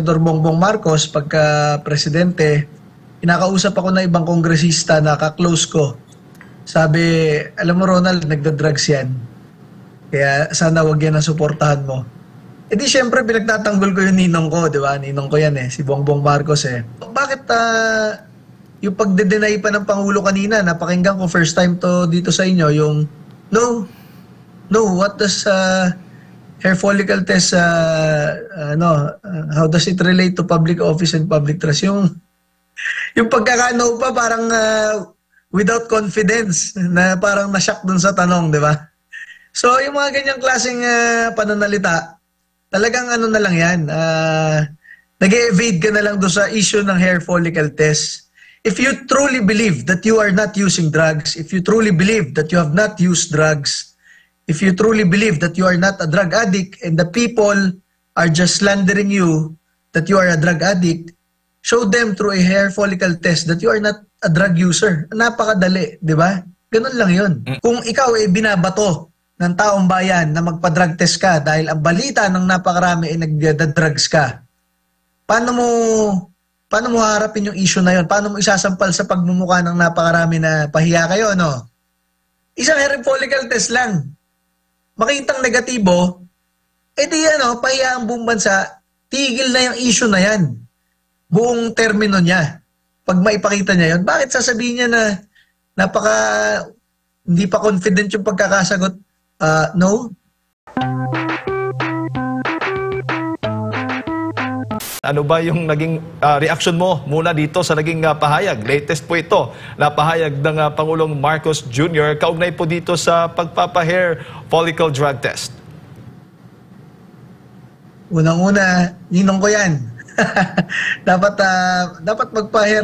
Senador Bongbong Marcos pagka presidente, kinakausap ako na ibang kongresista na ka-close ko. Sabi, alam mo Ronald, nagda-drugs yan. Kaya sana wag yan ang suportahan mo. E di syempre pinagtatanggol ko yung ninong ko, di ba? Ninong ko yan si Bongbong Marcos Bakit yung pagde-deny pa ng Pangulo kanina, napakinggan ko first time to dito sa inyo, yung no, what does hair follicle test, how does it relate to public office and public trust? Yung pagkakano pa parang without confidence, na parang na-shock dun sa tanong, di ba? So yung mga ganyang klaseng pananalita, talagang ano na lang yan, nag-evade ka na lang doon sa issue ng hair follicle test. If you truly believe that you are not using drugs, if you truly believe that you have not used drugs, if you truly believe that you are not a drug addict and the people are just slandering you that you are a drug addict, show them through a hair follicle test that you are not a drug user. Napakadali, di ba? Ganun lang yun. Kung ikaw binabato ng taong bayan na magpa-drug test ka dahil ang balita ng napakarami nagda-drugs ka, paano mo harapin yung issue na yun? Paano mo isasampal sa pagmumukha ng napakarami na pahiya kayo, no? Isang hair follicle test lang. Makitang negatibo, pahiya ang buong bansa, tigil na yung issue na yan. Buong termino niya. Pag maipakita niya yun, bakit sasabihin niya na hindi pa confident yung pagkakasagot? No? Ano ba yung naging reaction mo muna dito sa naging pahayag? Latest po ito na pahayag ng Pangulong Marcos Jr. kaugnay po dito sa pagpapa-hair follicle drug test. Unang-una, ninong ko yan. dapat magpa-hair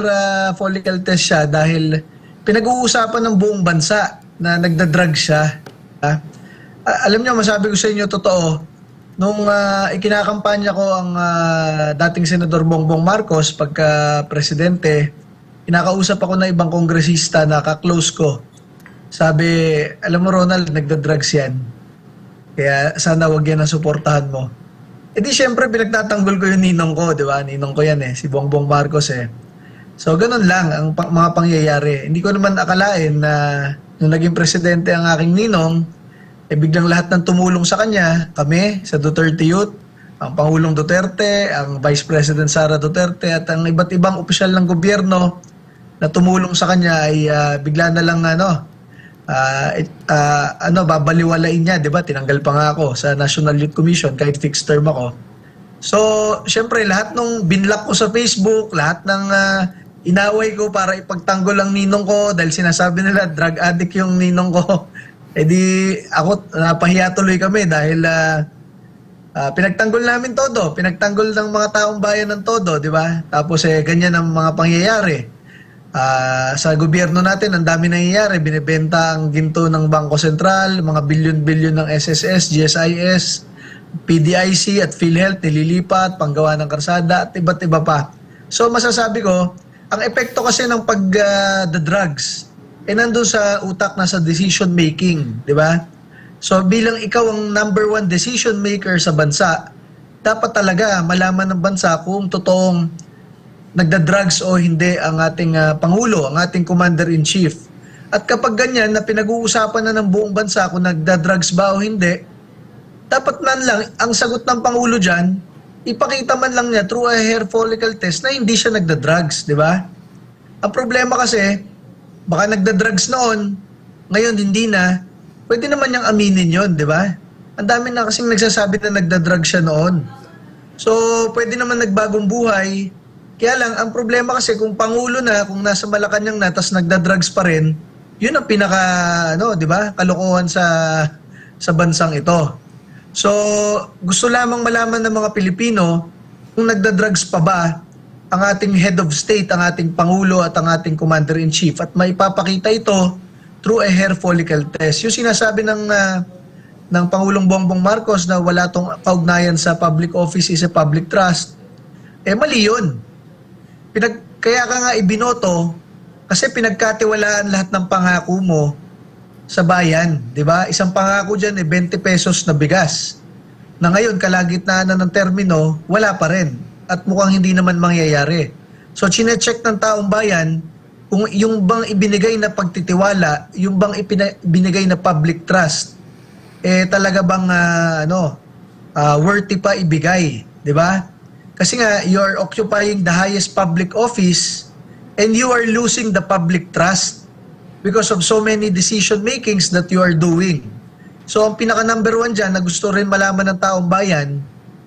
follicle test siya dahil pinag-uusapan ng buong bansa na nagda-drug siya. Alam niyo, masabi ko sa inyo totoo, nung ikinakampanya ko ang dating Senador Bongbong Marcos pagka presidente, kinakausap ako na ibang kongresista na ka-close ko. Sabi, alam mo Ronald, nagda-drugs yan. Kaya sana wag yan ang suportahan mo. E di syempre pinagtatanggol ko yung ninong ko, di ba? Ninong ko yan si Bongbong Marcos So ganun lang ang mga pangyayari. Hindi ko naman akalain na nung naging presidente ang aking ninong, biglang lahat ng tumulong sa kanya, kami sa Duterte Youth, ang Pangulong Duterte, ang Vice President Sara Duterte at ang iba't ibang opisyal ng gobyerno na tumulong sa kanya ay bigla na lang babaliwalain niya, 'di ba? Tinanggal pa nga ako sa National Youth Commission kahit fixed term ako. So, syempre lahat ng binlock ko sa Facebook, lahat ng inaway ko para ipagtanggol ang ninong ko dahil sinasabi nila drug addict yung ninong ko. Ako, napahiya tuloy kami dahil pinagtanggol namin todo. Pinagtanggol ng mga taong bayan ng todo, di ba? Tapos ganyan ang mga pangyayari. Sa gobyerno natin, ang dami nangyayari. Binibenta ang ginto ng Bangko Sentral, mga bilyon-bilyon ng SSS, GSIS, PDIC at PhilHealth, nililipat, panggawa ng karsada at iba't iba pa. So masasabi ko, ang epekto kasi ng pag-drugs, nandun sa utak na sa decision making, di ba? So bilang ikaw ang number one decision maker sa bansa, dapat talaga malaman ng bansa kung totoong nagda-drugs o hindi ang ating Pangulo, ang ating Commander-in-Chief. At kapag ganyan na pinag-uusapan na ng buong bansa kung nagda-drugs ba o hindi, dapat man lang, ang sagot ng Pangulo dyan, ipakita man lang niya through a hair follicle test na hindi siya nagda-drugs, di ba? Ang problema kasi, baka nagda-drugs noon, ngayon hindi na, pwede naman niyang aminin yon, di ba? Ang dami na kasing nagsasabi na nagda-drugs siya noon. So, pwede naman nagbagong buhay. Kaya lang, ang problema kasi kung Pangulo na, kung nasa Malacanang na, tas nagda-drugs pa rin, yun ang pinaka, di ba, kalokohan sa bansang ito. So, gusto lamang malaman ng mga Pilipino kung nagda-drugs pa ba ang ating head of state, ang ating Pangulo at ang ating Commander-in-Chief at maipapakita ito through a hair follicle test. Yung sinasabi ng Pangulong Bongbong Marcos na wala tong kaugnayan sa public office is a public trust, mali yun. Kaya ka nga ibinoto kasi pinagkatiwalaan lahat ng pangako mo sa bayan, di ba? Isang pangako dyan 20 pesos na bigas. Na ngayon, kalagitnaan na ng termino, wala pa rin. at mukhang hindi naman mangyayari. So chine-check ng taong bayan kung yung bang ibinigay na pagtitiwala, yung bang ibinigay na public trust, talaga bang worthy pa ibigay, di ba? Kasi nga, you're occupying the highest public office and you are losing the public trust because of so many decision makings that you are doing. So ang pinaka number one dyan na gusto rin malaman ng taong bayan,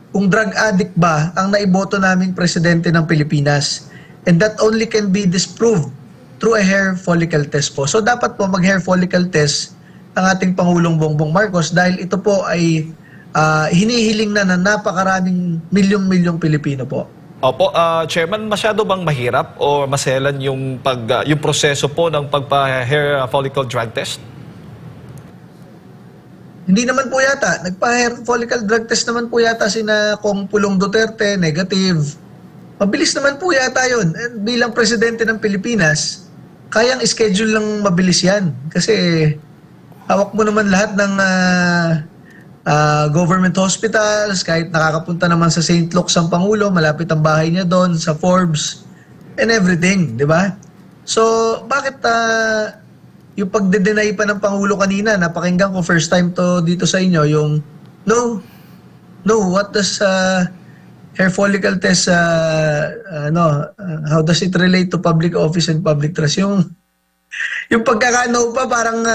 kung drug addict ba ang naiboto naming presidente ng Pilipinas. And that only can be disproved through a hair follicle test po. So dapat po mag-hair follicle test ang ating Pangulong Bongbong Marcos dahil ito po ay hinihiling na ng napakaraming milyong-milyong Pilipino po. Opo, Chairman, masyado bang mahirap o maselan yung yung proseso po ng pagpa-hair follicle drug test? Hindi naman po yata. Nagpa-hair follicle drug test naman po yata sina Kong Pulong Duterte, negative. Mabilis naman po yata yun. And bilang presidente ng Pilipinas, kayang schedule lang mabilis yan. Kasi hawak mo naman lahat ng government hospitals, kahit nakakapunta naman sa St. Luke's ang Pangulo, malapit ang bahay niya doon, sa Forbes, and everything, di ba? So, bakit yung pagde-deny pa ng Pangulo kanina, napakinggan ko first time to dito sa inyo, yung no, what does hair follicle test, how does it relate to public office and public trust? Yung pagkakano pa parang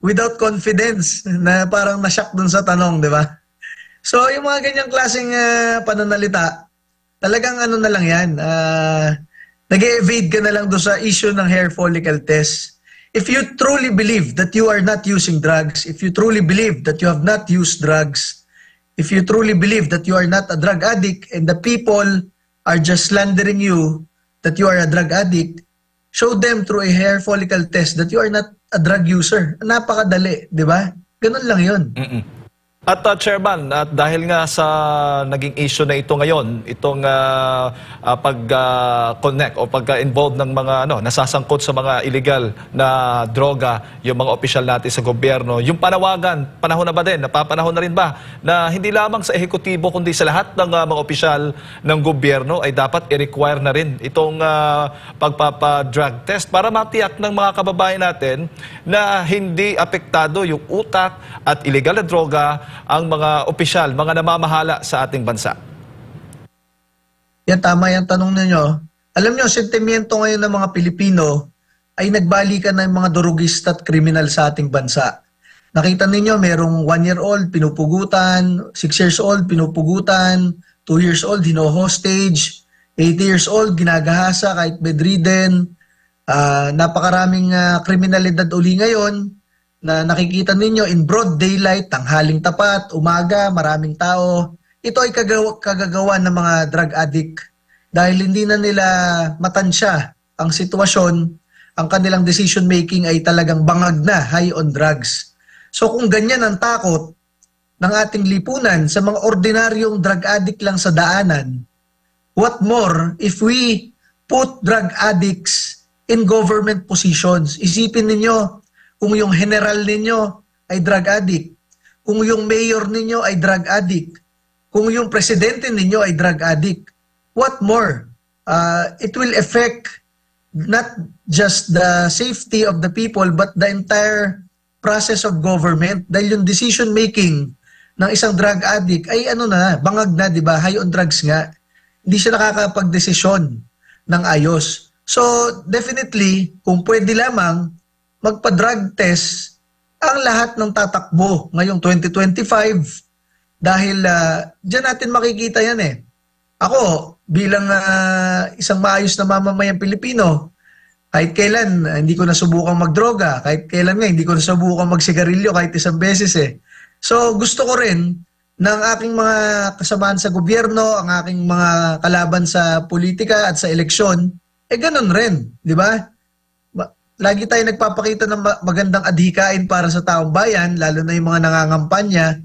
without confidence, na parang na-shock dun sa tanong, di ba? So, yung mga ganyang klaseng pananalita, talagang ano na lang yan, nag-evade ka na lang doon sa issue ng hair follicle test. If you truly believe that you are not using drugs, if you truly believe that you have not used drugs, if you truly believe that you are not a drug addict and the people are just slandering you that you are a drug addict, show them through a hair follicle test that you are not a drug user. Napakadali, di ba? Ganun lang yun. At Chairman, at dahil nga sa naging issue na ito ngayon, itong pag-connect o pagka-involve ng mga nasasangkot sa mga illegal na droga, yung mga opisyal natin sa gobyerno, yung panawagan, panahon na ba din, napapanahon na rin ba na hindi lamang sa ehekutibo kundi sa lahat ng mga opisyal ng gobyerno ay dapat i-require na rin itong pagpapa-drug test para matiyak ng mga kababayan natin na hindi apektado yung utak at illegal na droga ang mga opisyal, mga namamahala sa ating bansa? Yan, tama yung tanong ninyo. Alam nyo, sentimiento ngayon ng mga Pilipino ay nagbalikan na yung mga durugista at kriminal sa ating bansa. Nakita ninyo, merong 1-year-old pinupugutan, 6 years old pinupugutan, 2 years old hino-hostage, 80 years old ginagahasa kahit bedridden. Napakaraming kriminalidad uli ngayon na nakikita ninyo in broad daylight, tanghaling tapat, umaga, maraming tao. Ito ay kagagawa ng mga drug addict dahil hindi na nila matansya ang sitwasyon, ang kanilang decision making ay talagang bangag na, high on drugs. So kung ganyan ang takot ng ating lipunan sa mga ordinaryong drug addict lang sa daanan, what more if we put drug addicts in government positions? Isipin ninyo, kung yung general ninyo ay drug addict, kung yung mayor ninyo ay drug addict, kung yung presidente ninyo ay drug addict, what more? It will affect not just the safety of the people but the entire process of government dahil yung decision making ng isang drug addict ay bangag na, di ba? High on drugs nga. Hindi siya nakakapag-desisyon ng ayos. So definitely, kung pwede lamang magpa-drug test ang lahat ng tatakbo ngayong 2025 dahil dyan natin makikita yan eh. Ako, bilang isang maayos na mamamayang Pilipino, kahit kailan hindi ko nasubukang magdroga, kahit kailan nga hindi ko nasubukang magsigarilyo kahit isang beses eh. So gusto ko rin ng aking mga kasamahan sa gobyerno, ang aking mga kalaban sa politika at sa eleksyon, ganun rin, di ba? Lagi tayo nagpapakita ng magandang adhikain para sa taong bayan, lalo na yung mga nangangampanya,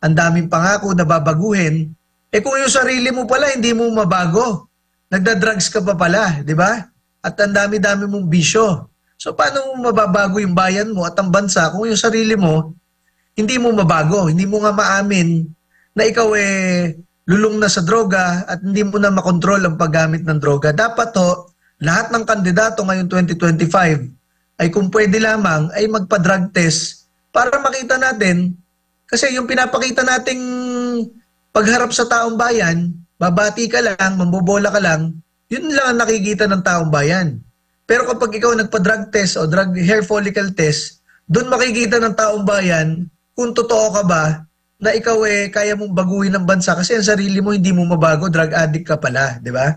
ang daming pangako na babaguhin. Kung yung sarili mo pala, hindi mo mabago. Nagda-drugs ka pa pala, di ba? At ang dami-dami mong bisyo. So paano mo mababago yung bayan mo at ang bansa kung yung sarili mo, hindi mo mabago, hindi mo nga maamin na ikaw lulong na sa droga at hindi mo na makontrol ang paggamit ng droga. Dapat ho, lahat ng kandidato ngayong 2025 ay kung pwede lamang ay magpa-drug test para makita natin, kasi yung pinapakita nating pagharap sa taong bayan, babati ka lang, mambobola ka lang, yun lang ang nakikita ng taong bayan. Pero kapag ikaw nagpa-drug test o drug hair follicle test, doon makikita ng taong bayan kung totoo ka ba na ikaw kaya mong baguhin ang bansa kasi ang sarili mo hindi mo mabago, drug addict ka pala, di ba?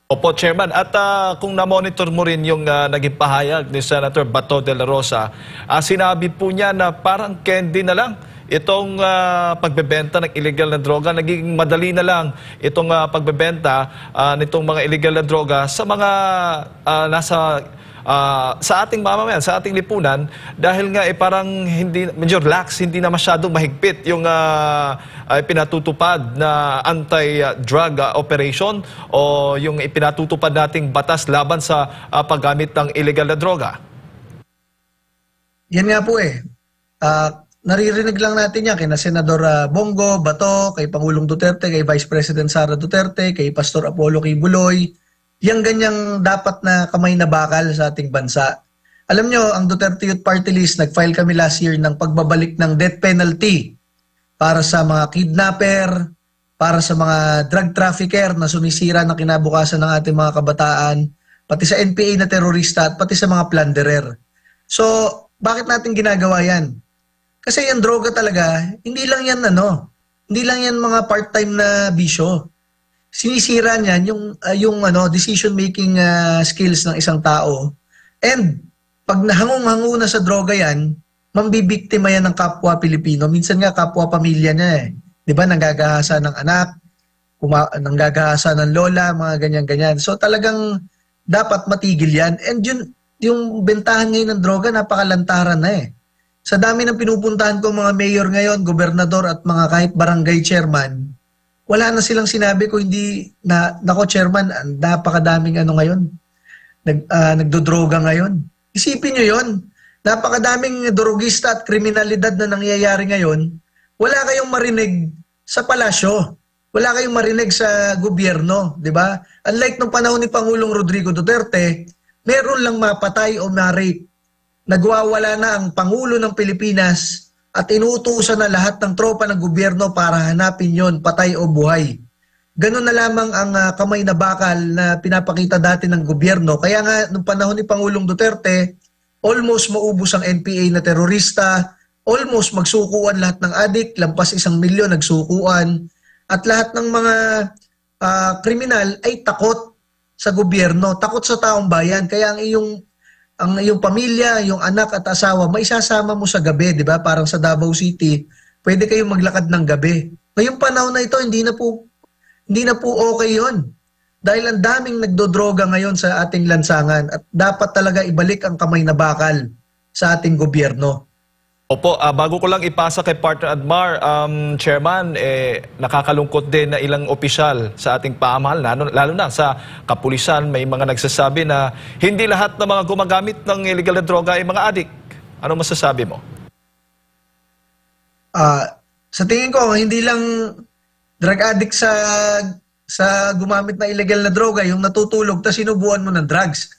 Opo, Chairman. At kung na-monitor mo rin yung naging pahayag ni Senator Bato de la Rosa, sinabi po niya na parang candy na lang itong pagbebenta ng illegal na droga. Naging madali na lang itong pagbebenta nitong mga illegal na droga sa mga sa ating mamamayan, sa ating lipunan, dahil nga parang hindi, medyo lax, hindi na masyadong mahigpit yung pinatutupad na anti-drug operation o yung ipinatutupad nating batas laban sa paggamit ng illegal na droga. Yan nga po naririnig lang natin yan kina Senador Bongo, Bato, kay Pangulong Duterte, kay Vice President Sara Duterte, kay Pastor Apollo Kibuloy. Yang ganyang dapat na kamay na bakal sa ating bansa. Alam nyo, ang Duterte Youth Party List, nag-file kami last year ng pagbabalik ng death penalty para sa mga kidnapper, para sa mga drug trafficker na sumisira ng kinabukasan ng ating mga kabataan, pati sa NPA na terorista at pati sa mga plunderer. So, bakit natin ginagawa yan? Kasi yung droga talaga, hindi lang yan hindi lang yan mga part-time na bisyo. Sinisira niyan yung decision making skills ng isang tao. And pag nahangong-hango na sa droga yan, mambibiktima yan ng kapwa Pilipino. Minsan nga kapwa pamilya niya 'Di ba? Nanggagahasa ng anak, nanggagahasa ng lola, mga ganyan-ganyan. So talagang dapat matigil yan. And yung bentahan ngayon ng droga, napakalantaran na Sa dami ng pinupuntahan ko mga mayor ngayon, gobernador at mga kahit barangay chairman, wala na silang sinabi ko hindi nako chairman, napakadaming ngayon. Nagdodroga ngayon. Isipin nyo yon. Napakadaming drogista at kriminalidad na nangyayari ngayon. Wala kayong marinig sa palasyo. Wala kayong marinig sa gobyerno, di ba? Unlike nung panahon ni Pangulong Rodrigo Duterte, meron lang mapatay o ma-rape. Nagwawala na ang Pangulo ng Pilipinas at inuutusan na lahat ng tropa ng gobyerno para hanapin yon, patay o buhay. Ganun na lamang ang kamay na bakal na pinapakita dati ng gobyerno. Kaya nga, nung panahon ni Pangulong Duterte, almost maubos ang NPA na terorista, almost magsukuan lahat ng adik, lampas 1 milyon nagsukuan, at lahat ng mga kriminal ay takot sa gobyerno, takot sa taong bayan. Kaya ang iyong pamilya, yung anak at asawa, maisasama mo sa gabi, di ba? Parang sa Davao City, pwede kayong maglakad ng gabi. Ngayong panahon na ito, hindi na po okay yon. Dahil ang daming nagdodroga ngayon sa ating lansangan at dapat talaga ibalik ang kamay na bakal sa ating gobyerno. Opo, bago ko lang ipasa kay Partner Admar, Chairman, nakakalungkot din na ilang opisyal sa ating pamahalaan, lalo na sa kapulisan, may mga nagsasabi na hindi lahat ng mga gumagamit ng illegal na droga ay mga adik. Ano masasabi mo? Sa tingin ko, hindi lang drug addict sa gumamit na illegal na droga, yung natutulog, tapos sinubuan mo ng drugs.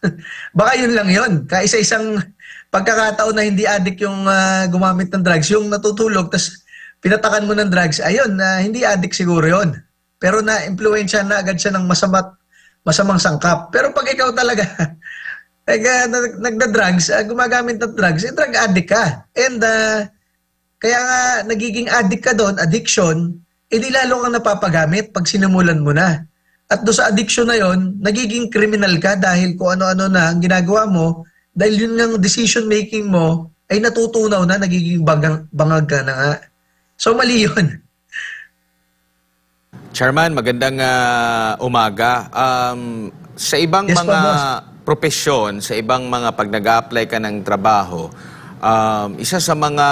Baka yun lang yun. Kaisa-isang pagkakataon na hindi addict yung gumamit ng drugs, yung natutulog, tapos pinatakan mo ng drugs, ayun, hindi addict siguro yun. Pero na-influensya na agad siya ng masamang sangkap. Pero pag ikaw talaga, nagda-drugs, gumagamit ng drugs, drug addict ka. And kaya nga, nagiging addict ka doon, addiction, di lalo kang napapagamit pag sinimulan mo na. At doon sa addiction na yon, nagiging criminal ka dahil kung ano-ano na ang ginagawa mo, dahil yun yung decision making mo ay natutunaw na, nagiging bangag ka na nga. So mali yun. Chairman, magandang umaga. Sa ibang Yes, mga profesyon, sa ibang mga pag nag-a-apply ka ng trabaho, isa sa mga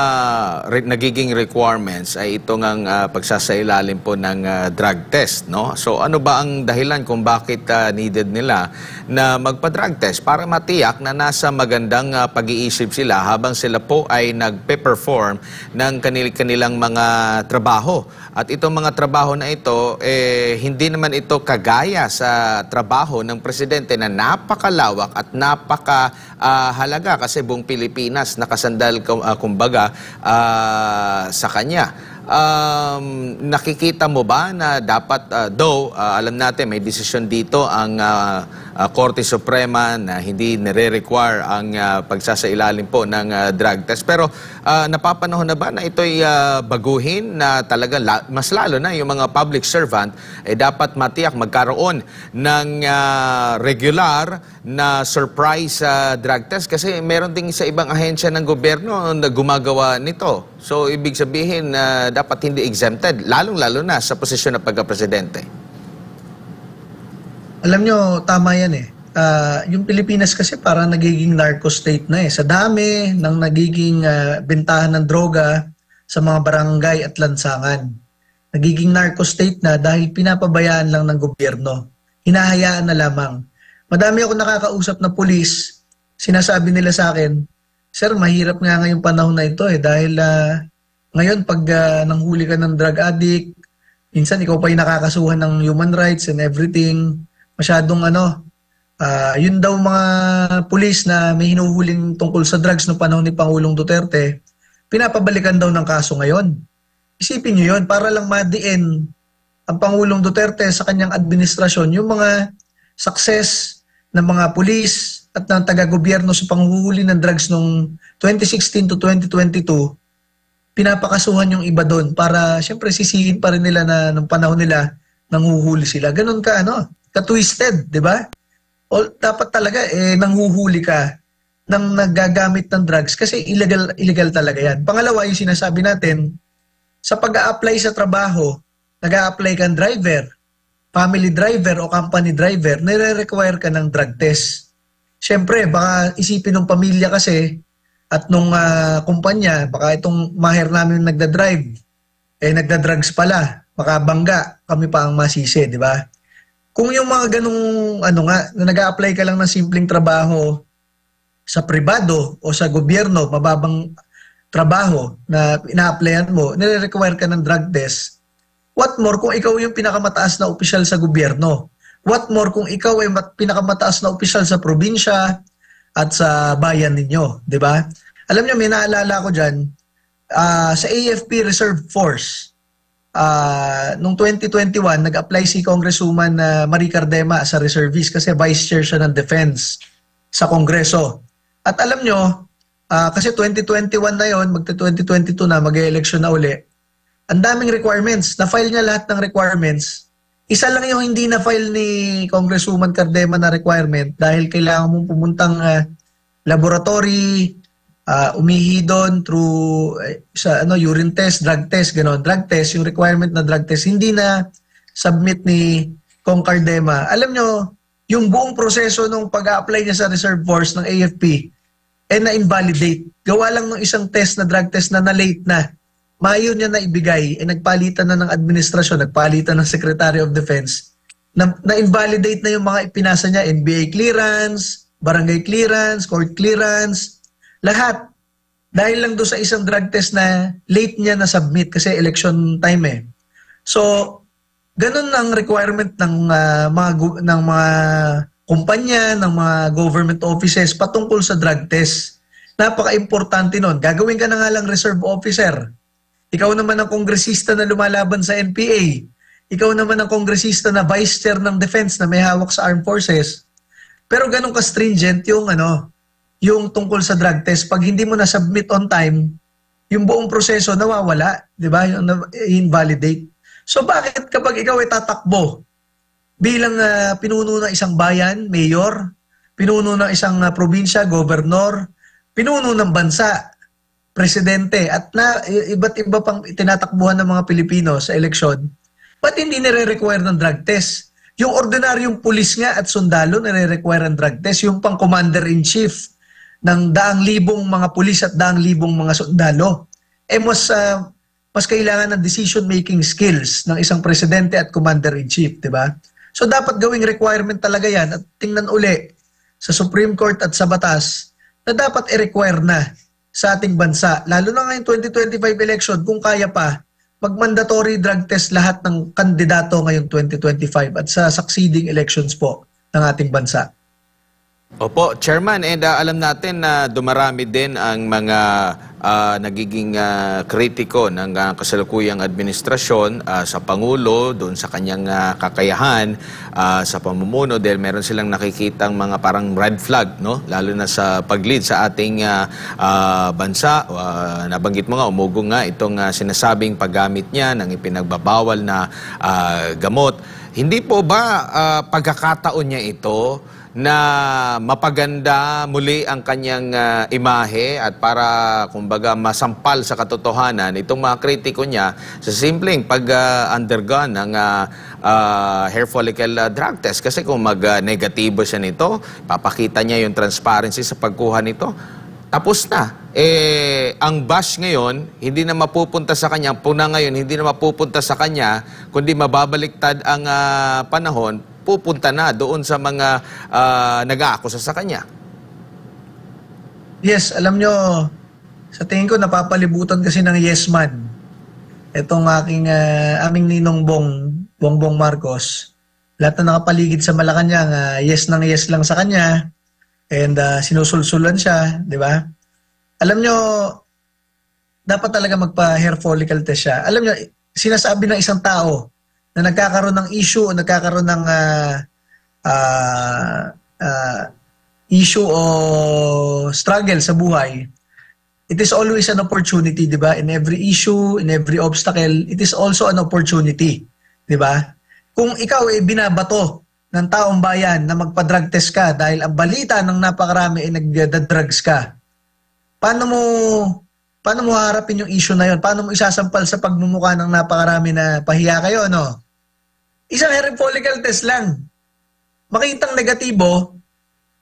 nagiging requirements ay ito ngang pagsasailalim po ng drug test, no? So ano ba ang dahilan kung bakit needed nila na magpa-drug test? Para matiyak na nasa magandang pag-iisip sila habang sila po ay nagpe-perform ng kanilang mga trabaho. At itong mga trabaho na ito, hindi naman ito kagaya sa trabaho ng presidente na napakalawak at napakahalaga kasi buong Pilipinas nakasandal kumbaga sa kanya. Nakikita mo ba na dapat, alam natin may desisyon dito ang Korte Suprema na hindi nire-require ang pagsasailalim po ng drug test. Pero napapanahon na ba na ito'y baguhin na talaga mas lalo na yung mga public servant dapat matiyak magkaroon ng regular na surprise drug test kasi meron ding sa ibang ahensya ng gobyerno na gumagawa nito. So ibig sabihin dapat hindi exempted, lalong-lalo na sa posisyon ng pagka-presidente. Alam nyo, tama yan eh. Yung Pilipinas kasi parang nagiging narco state na eh. Sa dami ng nagiging bentahan ng droga sa mga barangay at lansangan. Nagiging narco state na dahil pinapabayaan lang ng gobyerno. Hinahayaan na lamang. Madami ako nakakausap na pulis, sinasabi nila sa akin, Sir, mahirap nga ngayong panahon na ito eh. Dahil ngayon pag nanghuli ka ng drug addict, minsan ikaw pa yung nakakasuhan ng human rights and everything. Masyadong yun daw mga pulis na may hinuhuling tungkol sa drugs no panahon ni Pangulong Duterte, pinapabalikan daw ng kaso ngayon. Isipin nyo yun, para lang madiin ang Pangulong Duterte sa kanyang administrasyon, yung mga success ng mga pulis at ng taga-gobyerno sa panghuhuli ng drugs noong 2016 to 2022, pinapakasuhan yung iba doon para siyempre sisihin pa rin nila na nung panahon nila nanghuhuli sila. Ganun ka-twisted, di ba? O dapat talaga nanghuhuli ka ng nagagamit ng drugs kasi illegal talaga yan. Pangalawa, yung sinasabi natin, sa pag-a-apply sa trabaho, nag-a-apply kang driver, family driver o company driver, nire-require ka ng drug test. Siyempre, baka isipin ng pamilya kasi at nung kumpanya, baka itong maher namin nagda-drive, nagda-drugs pala, makabangga, kami pa ang masisi, di ba? Kung yung mga ganung na nag-a-apply ka lang ng simpleng trabaho sa pribado o sa gobyerno, mababang trabaho na ina-applyan mo, nire-require ka ng drug test. What more kung ikaw yung pinakamataas na opisyal sa gobyerno? What more kung ikaw ay pinakamataas na opisyal sa probinsya at sa bayan ninyo, di ba? Alam niyo, may naalala ko dyan, sa AFP Reserve Force, noong 2021, nag-apply si Congresswoman Marie Cardema sa reservist kasi vice chair siya ng defense sa Kongreso. At alam nyo, kasi 2021 na yon, magta-2022 na, mag-election na uli, ang daming requirements. Na-file niya lahat ng requirements. Isa lang yung hindi na-file ni Congresswoman Cardema na requirement dahil kailangan mong pumuntang laboratory, umihi doon through urine test, drug test, gano'n. Drug test, yung requirement na drug test, hindi na submit ni Kong Cardema. Alam nyo, yung buong proseso nung pag-a-apply niya sa Reserve Force ng AFP, na-invalidate. Gawa lang ng isang test na drug test na na-late na. Mayo niya na ibigay, nagpalitan na ng administrasyon, nagpalitan ng Secretary of Defense, na-invalidate na yung mga ipinasa niya, NBA clearance, barangay clearance, court clearance, lahat. Dahil lang doon sa isang drug test na late niya na submit kasi election time eh. So, ganun ang requirement ng mga kumpanya, ng mga government offices patungkol sa drug test. Napaka-importante nun. Gagawin ka na nga lang reserve officer. Ikaw naman ang kongresista na lumalaban sa NPA. Ikaw naman ang kongresista na vice chair ng defense na may hawak sa armed forces. Pero ganun ka-stringent yung tungkol sa drug test. Pag hindi mo na-submit on time, yung buong proseso nawawala. Di ba? Yung invalidate. So bakit kapag ikaw ay tatakbo bilang pinuno ng isang bayan, mayor, pinuno ng isang probinsya, gobernador, pinuno ng bansa, presidente, at iba't iba pang tinatakbuhan ng mga Pilipino sa eleksyon, ba't hindi nire-require ng drug test? Yung ordinaryong pulis nga at sundalo nire-require ng drug test, yung pang commander-in-chief ng daang-libong mga pulis at daang-libong mga sundalo. Mas kailangan ng decision-making skills ng isang presidente at commander-in-chief, di ba? So dapat gawing requirement talaga yan at tingnan uli sa Supreme Court at sa batas na dapat i-require na sa ating bansa. Lalo na ngayong 2025 election, kung kaya pa, mag-mandatory drug test lahat ng kandidato ngayong 2025 at sa succeeding elections po ng ating bansa. Opo, Chairman, and alam natin na dumarami din ang mga nagiging kritiko ng kasalukuyang administrasyon sa Pangulo, doon sa kanyang kakayahan sa pamumuno dahil meron silang nakikitang mga parang red flag, no? Lalo na sa pag-lead sa ating bansa. Nabanggit mo nga, umugong nga itong sinasabing paggamit niya ng ipinagbabawal na gamot. Hindi po ba pagkakataon niya ito na mapaganda muli ang kanyang imahe at para kumbaga masampal sa katotohanan itong mga kritiko niya sa simpleng pag-undergone ng hair follicle drug test? Kasi kung mag-negatibo siya nito, papakita niya yung transparency sa pagkuha nito, tapos na. Ang bash ngayon, hindi na mapupunta sa kanya, puna ngayon, hindi na mapupunta sa kanya, kundi mababaliktad ang panahon, pupunta na doon sa mga nag-aakusa sa kanya. Yes, alam nyo, sa tingin ko napapalibutan kasi ng yes man. Itong aming ninong Bongbong Marcos. Lahat na nakapaligid sa Malacanang, yes nang yes lang sa kanya. And sinusulsulan siya, di ba? Alam nyo, dapat talaga magpa-hair follicle test siya. Alam nyo, sinasabi ng isang tao na nagkakaroon ng issue o nagkakaroon ng issue o struggle sa buhay, it is always an opportunity, di ba? In every issue, in every obstacle, it is also an opportunity, di ba? Kung ikaw ay binabato ng taong bayan na magpa-drug test ka dahil ang balita ng napakarami ay nagda-drugs ka, paano mo harapin yung issue na yun? Paano mo isasampal sa pagmumukha ng napakarami na pahiya kayo, no? Isang hair follicle test lang. Makitang negatibo,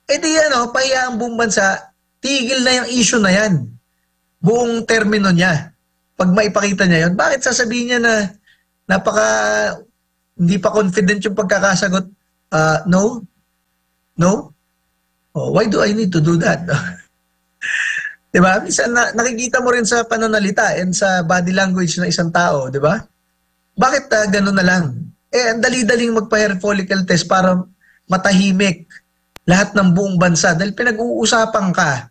edi pahiya ang buong bansa, tigil na yung issue na yan. Buong termino niya. Pag maipakita niya yun, bakit sasabihin niya na hindi pa confident yung pagkakasagot? No? No? Oh, why do I need to do that? Diba? Minsan nakikita mo rin sa pananalita and sa body language ng isang tao, diba? Bakit gano'n na lang? Ang dali-daling magpa-hair follicle test para matahimik lahat ng buong bansa dahil pinag-uusapan ka.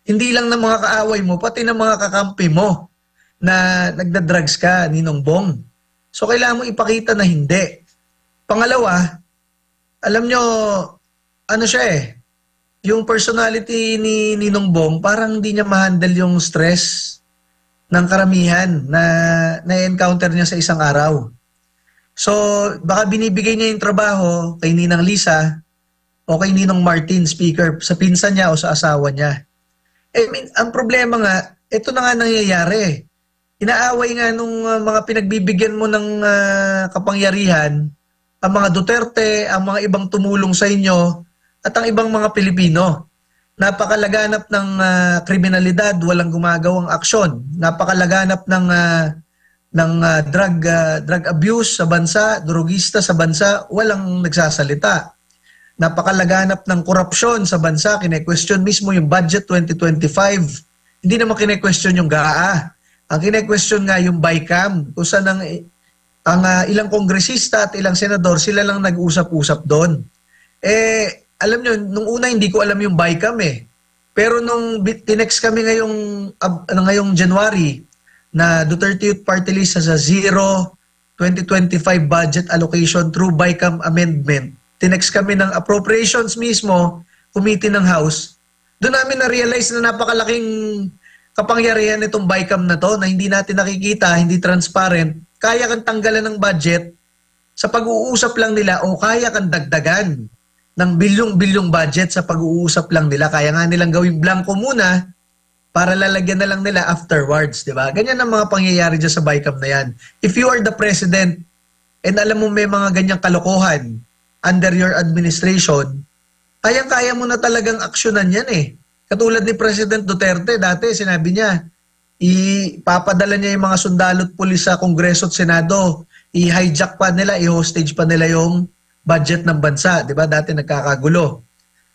Hindi lang ng mga kaaway mo, pati ng mga kakampi mo na nagda-drugs ka, Ninong Bong. So kailangan mo ipakita na hindi. Pangalawa, alam nyo, siya yung personality ni Ninong Bong, parang hindi niya ma-handle yung stress ng karamihan na na-encounter niya sa isang araw. So, baka binibigay niya yung trabaho kay Ninang Lisa o kay Ninong Martin, speaker, sa pinsan niya o sa asawa niya. Ang problema nga, ito na nga nangyayari. Inaaway nga nung mga pinagbibigyan mo ng kapangyarihan, ang mga Duterte, ang mga ibang tumulong sa inyo, at ang ibang mga Pilipino. Napakalaganap ng kriminalidad, walang gumagawang aksyon. Napakalaganap ng drug abuse sa bansa, drugista sa bansa, walang nagsasalita. Napakalaganap ng korupsyon sa bansa, kine-question mismo yung budget 2025. Hindi naman kine-question yung GAA. Ang kine-question nga yung BICAM, kung saan ang ilang kongresista at ilang senador, sila lang nag-usap-usap doon. Alam nyo, nung una hindi ko alam yung BICAM Pero nung tinext kami ngayong January, na Duterte Youth Party List sa zero 2025 budget allocation through BICAM amendment. Tinext kami ng appropriations mismo, committee ng House. Doon namin na-realize na napakalaking kapangyarihan nitong BICAM na to na hindi natin nakikita, hindi transparent. Kaya kang tanggalan ng budget sa pag-uusap lang nila o kaya kang dagdagan ng bilyong-bilyong budget sa pag-uusap lang nila. Kaya nga nilang gawing blanco muna para lalagyan na lang nila afterwards, di ba? Ganyan ang mga pangyayari dyan sa BICAM na yan. If you are the president and alam mo may mga ganyang kalokohan under your administration, kayang-kaya mo na talagang aksyonan yan Katulad ni President Duterte, dati sinabi niya, ipapadala niya yung mga sundalo at pulis sa Kongreso at Senado, i-hijack pa nila, i-hostage pa nila yung budget ng bansa. Di ba? Dati nagkakagulo.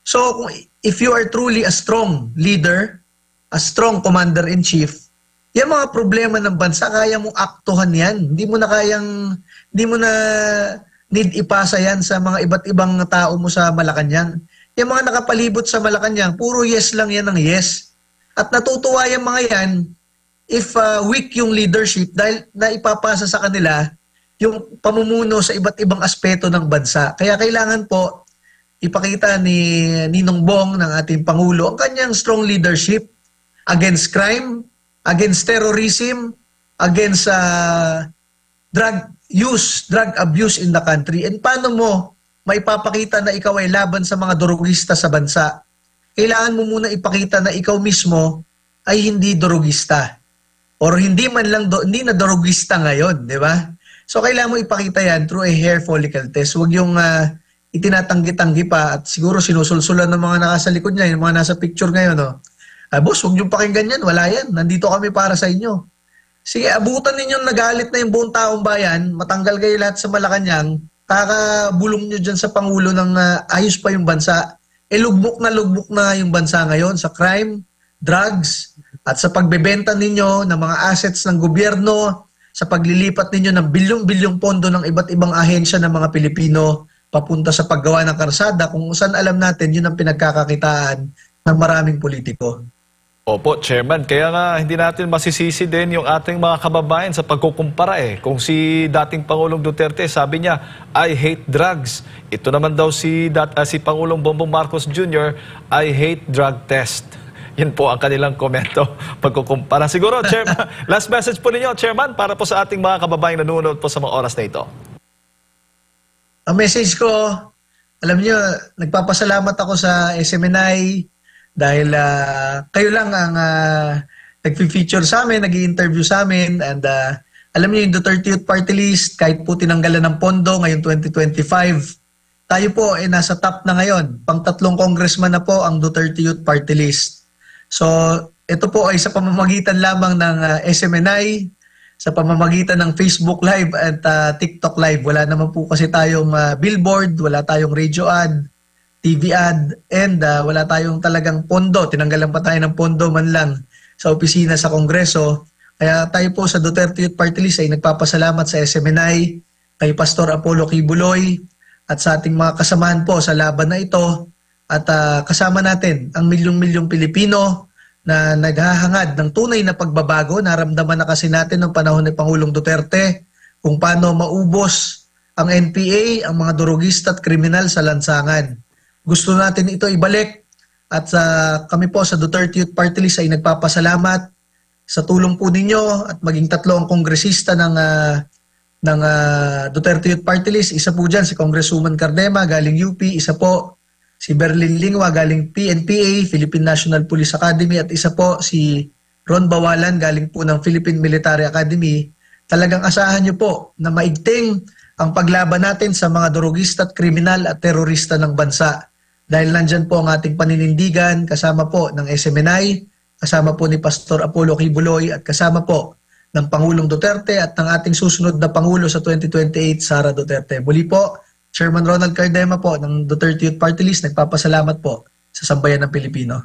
So, if you are truly a strong leader, a strong commander-in-chief, yung mga problema ng bansa, kaya mong aktuhan yan. Hindi mo na need ipasa yan sa mga iba't ibang tao mo sa Malacanang. Yung mga nakapalibot sa Malacanang, puro yes lang yan ng yes. At natutuwa yung mga yan, if weak yung leadership, dahil naipapasa sa kanila yung pamumuno sa iba't ibang aspeto ng bansa. Kaya kailangan po ipakita ni Ninong Bong ng ating Pangulo ang kanyang strong leadership against crime, against terrorism, against drug abuse in the country. And paano mo maipapakita na ikaw ay laban sa mga drogista sa bansa? Kailangan mo muna ipakita na ikaw mismo ay hindi drogista. Or hindi man lang, hindi na drogista ngayon, di ba? So kailangan mo ipakita yan through a hair follicle test. Huwag yung itinatanggi-tanggi pa at siguro sinusulsulan ng mga nasa likod niya, yung mga nasa picture ngayon, no? Boss, huwag yung pakinggan yan, wala yan. Nandito kami para sa inyo. Sige, abutan ninyong nagalit na yung buong taong bayan, matanggal kayo lahat sa Malacanang, kakabulong nyo dyan sa Pangulo ng ayos pa yung bansa. Lugmok na yung bansa ngayon sa crime, drugs, at sa pagbebenta ninyo ng mga assets ng gobyerno, sa paglilipat ninyo ng bilyong-bilyong pondo ng iba't ibang ahensya ng mga Pilipino papunta sa paggawa ng karsada, kung saan alam natin yun ang pinagkakakitaan ng maraming politiko. Opo, Chairman. Kaya nga hindi natin masisisi din yung ating mga kababayan sa pagkukumpara eh. Kung si dating Pangulong Duterte, sabi niya, I hate drugs. Ito naman daw si Pangulong Bongbong Marcos Jr., I hate drug test. Yan po ang kanilang komento pagkukumpara. Siguro, Chairman, last message po ninyo, Chairman, para po sa ating mga kababayan na nanonood po sa mga oras na ito. Ang message ko, alam niyo, nagpapasalamat ako sa SMNI dahil kayo lang ang nag-feature sa amin, nag-i-interview sa amin, and alam niyo yung Duterte Youth Party List, kahit po tinanggalan ng pondo ngayong 2025, tayo po ay nasa top na ngayon. Pang-3 congressman na po ang Duterte Youth Party List. So, ito po ay sa pamamagitan lamang ng SMNI, sa pamamagitan ng Facebook Live at TikTok Live. Wala naman po kasi tayong billboard, wala tayong radio ad, TV ad, and wala tayong talagang pondo. Tinanggalan pa tayo ng pondo man lang sa opisina sa Kongreso. Kaya tayo po sa Duterte Youth Party List ay nagpapasalamat sa SMNI, kay Pastor Apollo Kibuloy, at sa ating mga kasamahan po sa laban na ito. At kasama natin ang milyong-milyong Pilipino na naghahangad ng tunay na pagbabago. Naramdaman na kasi natin ng panahon ni Pangulong Duterte kung paano maubos ang NPA, ang mga drogista at kriminal sa lansangan. Gusto natin ito ibalik at kami po sa Duterte Youth Party List ay nagpapasalamat sa tulong po ninyo at maging 3 ang kongresista ng Duterte Youth Party List. Isa po dyan si Congresswoman Cardema galing UP, isa po si Berlin Lingwa galing PNPA, Philippine National Police Academy, at isa po si Ron Bawalan galing po ng Philippine Military Academy. Talagang asahan nyo po na maigting ang paglaban natin sa mga drogista at kriminal at terorista ng bansa. Dahil nandyan po ang ating paninindigan, kasama po ng SMNI, kasama po ni Pastor Apollo Kibuloy, at kasama po ng Pangulong Duterte at ng ating susunod na Pangulo sa 2028, Sara Duterte. Muli po, Chairman Ronald Cardema po ng Duterte Youth Party List, nagpapasalamat po sa sambayan ng Pilipino.